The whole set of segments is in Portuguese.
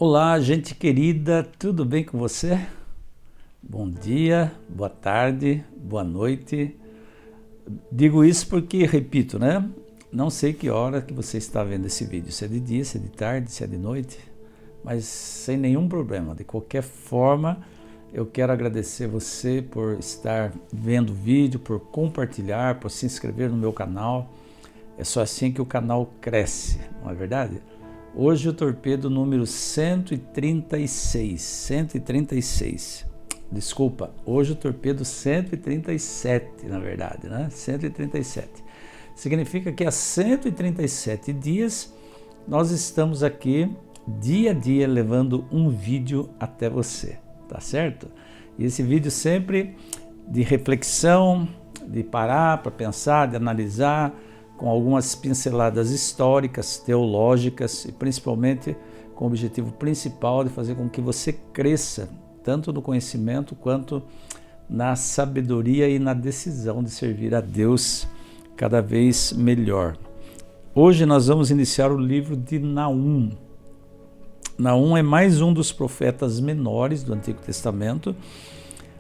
Olá, gente querida, tudo bem com você? Bom dia, boa tarde, boa noite. Digo isso porque, repito, né? Não sei que hora que você está vendo esse vídeo, se é de dia, se é de tarde, se é de noite, mas sem nenhum problema. De qualquer forma, eu quero agradecer você por estar vendo o vídeo, por compartilhar, por se inscrever no meu canal. É só assim que o canal cresce, não é verdade? Hoje o torpedo número 136. Desculpa, hoje o torpedo 137, na verdade, né? 137. Significa que há 137 dias nós estamos aqui dia a dia levando um vídeo até você, tá certo? E esse vídeo sempre de reflexão, de parar para pensar, de analisar, com algumas pinceladas históricas, teológicas e principalmente com o objetivo principal de fazer com que você cresça, tanto no conhecimento quanto na sabedoria e na decisão de servir a Deus cada vez melhor. Hoje nós vamos iniciar o livro de Naum. Naum é mais um dos profetas menores do Antigo Testamento,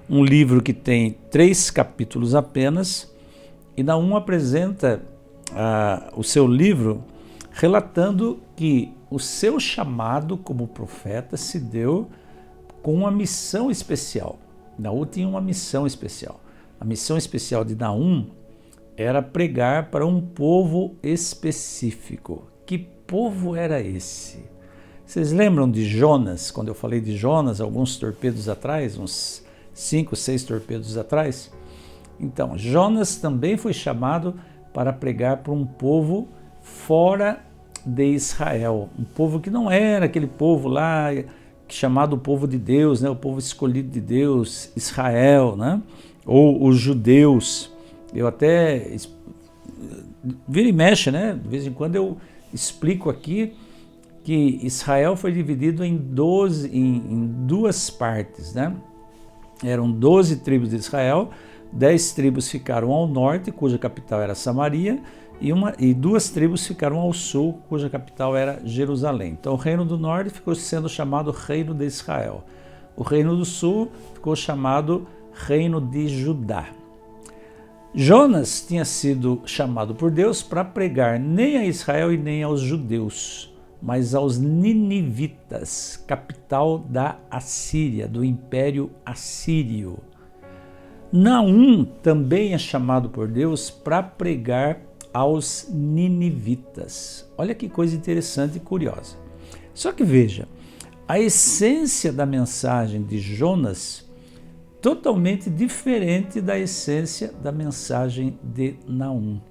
um livro que tem 3 capítulos apenas, e Naum apresenta o seu livro relatando que o seu chamado como profeta se deu com uma missão especial. Naum tinha uma missão especial. A missão especial de Naum era pregar para um povo específico. Que povo era esse? Vocês lembram de Jonas, quando eu falei de Jonas, alguns torpedos atrás, uns 5, 6 torpedos atrás? Então, Jonas também foi chamado para pregar para um povo fora de Israel, um povo que não era aquele povo lá chamado povo de Deus, né? O povo escolhido de Deus, Israel, né? Ou os judeus. Eu até vira e mexe, né? De vez em quando eu explico aqui que Israel foi dividido em duas partes, né? Eram 12 tribos de Israel. 10 tribos ficaram ao norte, cuja capital era Samaria, e 2 tribos ficaram ao sul, cuja capital era Jerusalém. Então o reino do norte ficou sendo chamado Reino de Israel. O reino do sul ficou chamado Reino de Judá. Jonas tinha sido chamado por Deus para pregar nem a Israel e nem aos judeus, mas aos ninivitas, capital da Assíria, do Império Assírio. Naum também é chamado por Deus para pregar aos ninivitas. Olha que coisa interessante e curiosa. Só que veja, a essência da mensagem de Jonas totalmente diferente da essência da mensagem de Naum.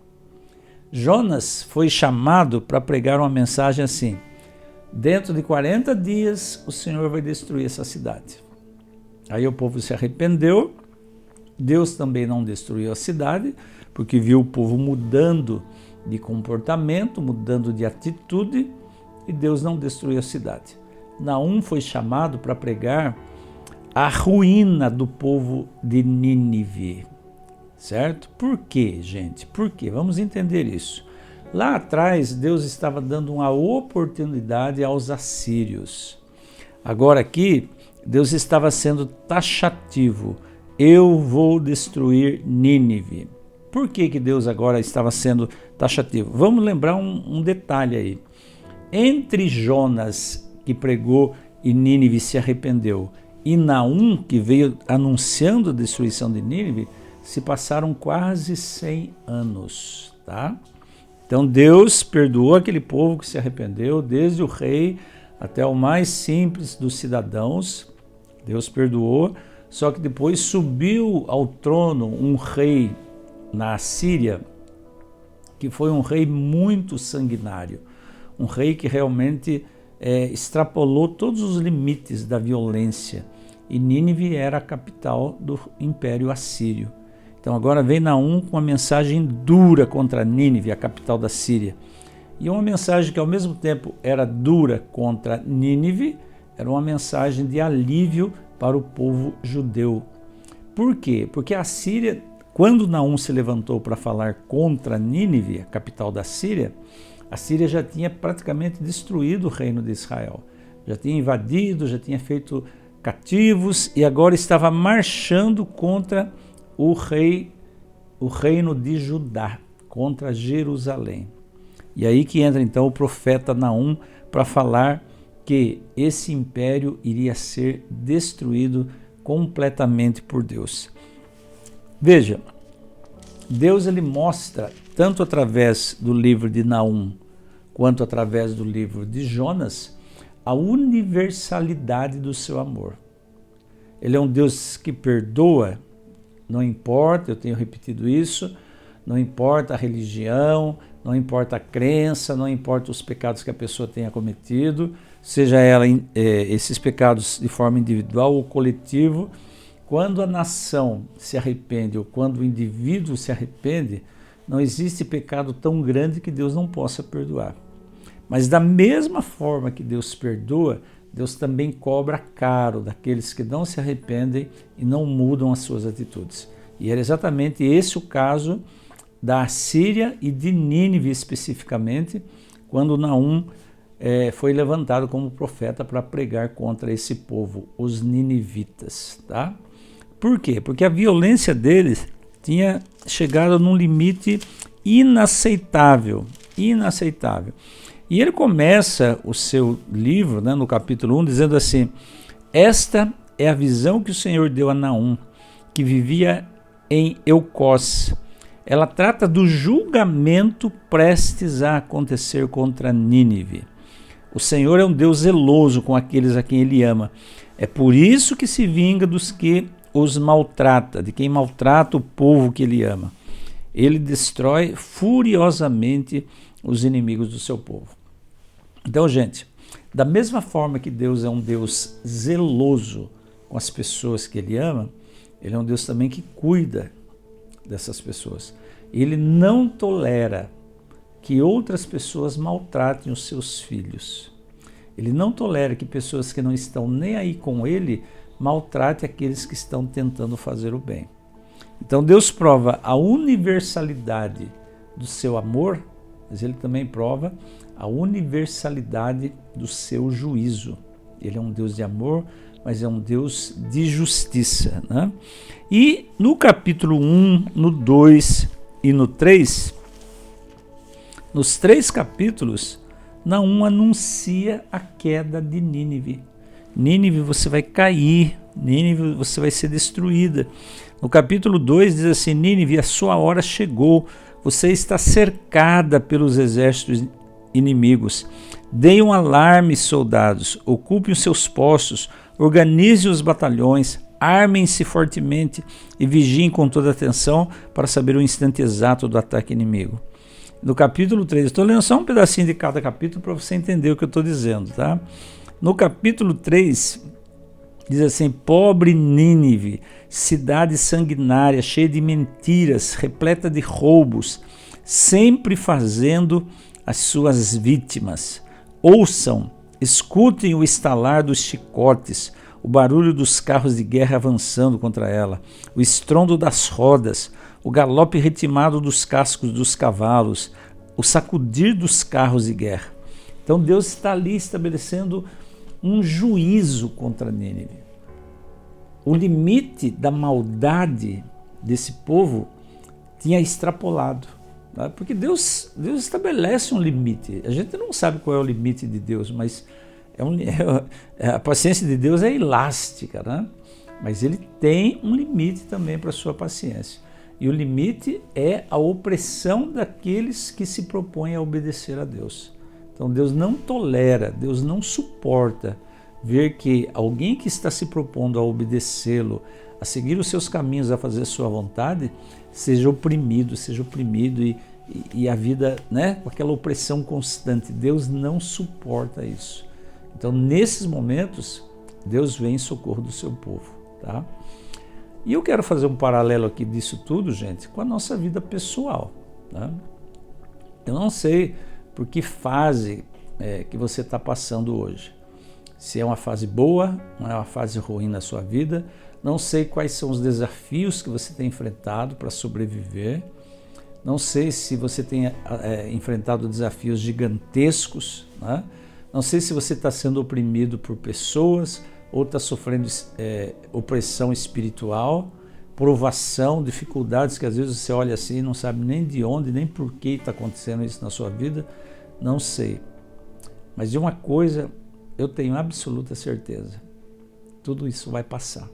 Jonas foi chamado para pregar uma mensagem assim: dentro de 40 dias o Senhor vai destruir essa cidade. Aí o povo se arrependeu. Deus também não destruiu a cidade, porque viu o povo mudando de comportamento, mudando de atitude, e Deus não destruiu a cidade. Naum foi chamado para pregar a ruína do povo de Nínive, certo? Por quê, gente? Por quê? Vamos entender isso. Lá atrás, Deus estava dando uma oportunidade aos assírios. Agora aqui, Deus estava sendo taxativo. Eu vou destruir Nínive. Por que Deus agora estava sendo taxativo? Vamos lembrar um detalhe aí. Entre Jonas, que pregou e Nínive se arrependeu, e Naum, que veio anunciando a destruição de Nínive, se passaram quase 100 anos. Tá? Então Deus perdoou aquele povo que se arrependeu, desde o rei até o mais simples dos cidadãos. Deus perdoou. Só que depois subiu ao trono um rei na Assíria, que foi um rei muito sanguinário, um rei que realmente extrapolou todos os limites da violência. E Nínive era a capital do Império Assírio. Então agora vem Naum com uma mensagem dura contra Nínive, a capital da Síria. E uma mensagem que ao mesmo tempo era dura contra Nínive, era uma mensagem de alívio para o povo judeu. Por quê? Porque a Síria, quando Naum se levantou para falar contra Nínive, a capital da Síria, a Síria já tinha praticamente destruído o reino de Israel. já tinha invadido, já tinha feito cativos e agora estava marchando contra o reino de Judá, contra Jerusalém. E aí que entra então o profeta Naum para falar que esse império iria ser destruído completamente por Deus. Veja, Deus ele mostra, tanto através do livro de Naum, quanto através do livro de Jonas, a universalidade do seu amor. Ele é um Deus que perdoa, não importa, eu tenho repetido isso, não importa a religião, não importa a crença, não importa os pecados que a pessoa tenha cometido, seja ela esses pecados de forma individual ou coletivo. Quando a nação se arrepende ou quando o indivíduo se arrepende, não existe pecado tão grande que Deus não possa perdoar. Mas da mesma forma que Deus perdoa, Deus também cobra caro daqueles que não se arrependem e não mudam as suas atitudes. E era exatamente esse o caso da Assíria e de Nínive especificamente, quando Naum foi levantado como profeta para pregar contra esse povo, os ninivitas. Tá? Por quê? Porque a violência deles tinha chegado num limite inaceitável. E ele começa o seu livro, no capítulo 1, dizendo assim: esta é a visão que o Senhor deu a Naum, que vivia em Eucós. Ela trata do julgamento prestes a acontecer contra Nínive. O Senhor é um Deus zeloso com aqueles a quem Ele ama. É por isso que se vinga dos que os maltrata, de quem maltrata o povo que Ele ama. Ele destrói furiosamente os inimigos do seu povo. Então, gente, da mesma forma que Deus é um Deus zeloso com as pessoas que Ele ama, Ele é um Deus também que cuida dessas pessoas. Ele não tolera que outras pessoas maltratem os seus filhos. Ele não tolera que pessoas que não estão nem aí com Ele maltratem aqueles que estão tentando fazer o bem. Então Deus prova a universalidade do seu amor, mas Ele também prova a universalidade do seu juízo. Ele é um Deus de amor, mas é um Deus de justiça. Né? E no capítulo 1, no 2 e no 3, nos 3 capítulos, Naum anuncia a queda de Nínive. Nínive, você vai cair, Nínive, você vai ser destruída. No capítulo 2 diz assim: Nínive, a sua hora chegou, você está cercada pelos exércitos inimigos. Deem um alarme, soldados, ocupem os seus postos, organizem os batalhões, armem-se fortemente e vigiem com toda atenção para saber o instante exato do ataque inimigo. No capítulo 3, estou lendo só um pedacinho de cada capítulo para você entender o que eu estou dizendo, tá? No capítulo 3, diz assim: pobre Nínive, cidade sanguinária, cheia de mentiras, repleta de roubos, sempre fazendo as suas vítimas. Ouçam, escutem o estalar dos chicotes, o barulho dos carros de guerra avançando contra ela, o estrondo das rodas, o galope ritmado dos cascos dos cavalos, o sacudir dos carros de guerra. Então Deus está ali estabelecendo um juízo contra Nínive. O limite da maldade desse povo tinha extrapolado. Tá? Porque Deus estabelece um limite. A gente não sabe qual é o limite de Deus, mas a paciência de Deus é elástica, né? Mas Ele tem um limite também para a sua paciência. E o limite é a opressão daqueles que se propõem a obedecer a Deus. Então Deus não tolera, Deus não suporta ver que alguém que está se propondo a obedecê-lo, a seguir os seus caminhos, a fazer a sua vontade, seja oprimido e a vida, com aquela opressão constante. Deus não suporta isso. Então, nesses momentos, Deus vem em socorro do seu povo. Tá? E eu quero fazer um paralelo aqui disso tudo, gente, com a nossa vida pessoal. Tá? Eu não sei por que fase que você está passando hoje. Se é uma fase boa, não é uma fase ruim na sua vida. Não sei quais são os desafios que você tem enfrentado para sobreviver. Não sei se você tem enfrentado desafios gigantescos, né? Não sei se você está sendo oprimido por pessoas ou está sofrendo opressão espiritual, provação, dificuldades que às vezes você olha assim e não sabe nem de onde, nem por que está acontecendo isso na sua vida. Não sei. Mas de uma coisa eu tenho absoluta certeza. Tudo isso vai passar.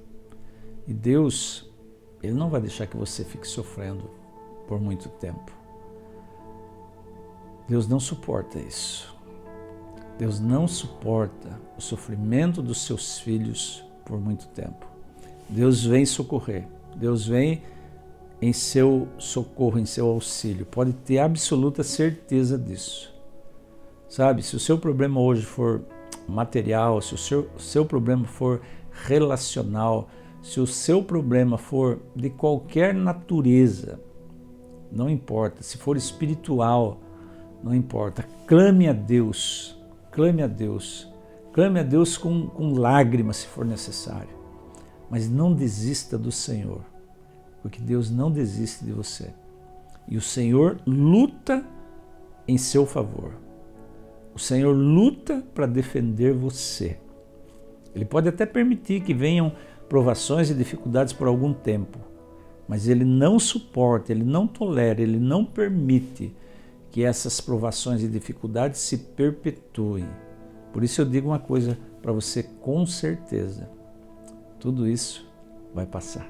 E Deus, Ele não vai deixar que você fique sofrendo por muito tempo. Deus não suporta isso. Deus não suporta o sofrimento dos seus filhos por muito tempo. Deus vem socorrer. Deus vem em seu socorro, em seu auxílio. Pode ter absoluta certeza disso. Sabe, se o seu problema hoje for material, se o seu problema for relacional, se o seu problema for de qualquer natureza, não importa. Se for espiritual, não importa. Clame a Deus. Clame a Deus. Clame a Deus com lágrimas, se for necessário. Mas não desista do Senhor, porque Deus não desiste de você. E o Senhor luta em seu favor. O Senhor luta para defender você. Ele pode até permitir que venham provações e dificuldades por algum tempo, mas Ele não suporta, Ele não tolera, Ele não permite que essas provações e dificuldades se perpetuem. Por isso eu digo uma coisa para você com certeza. Tudo isso vai passar,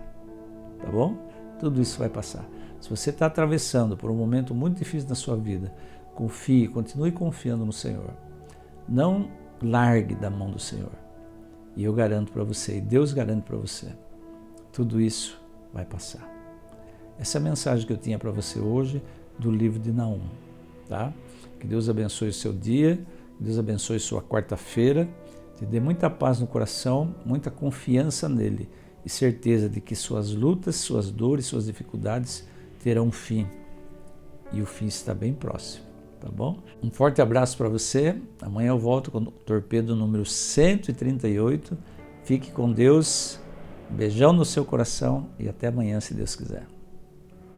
tá bom? Tudo isso vai passar. Se você está atravessando por um momento muito difícil na sua vida, confie, continue confiando no Senhor. Não largue da mão do Senhor. E eu garanto para você, e Deus garante para você, tudo isso vai passar. Essa é a mensagem que eu tinha para você hoje do livro de Naum, tá? Que Deus abençoe o seu dia, que Deus abençoe sua quarta-feira, te dê muita paz no coração, muita confiança nele e certeza de que suas lutas, suas dores, suas dificuldades terão um fim. E o fim está bem próximo, tá bom? Um forte abraço para você. Amanhã eu volto com o torpedo número 138. Fique com Deus. Um beijão no seu coração e até amanhã, se Deus quiser.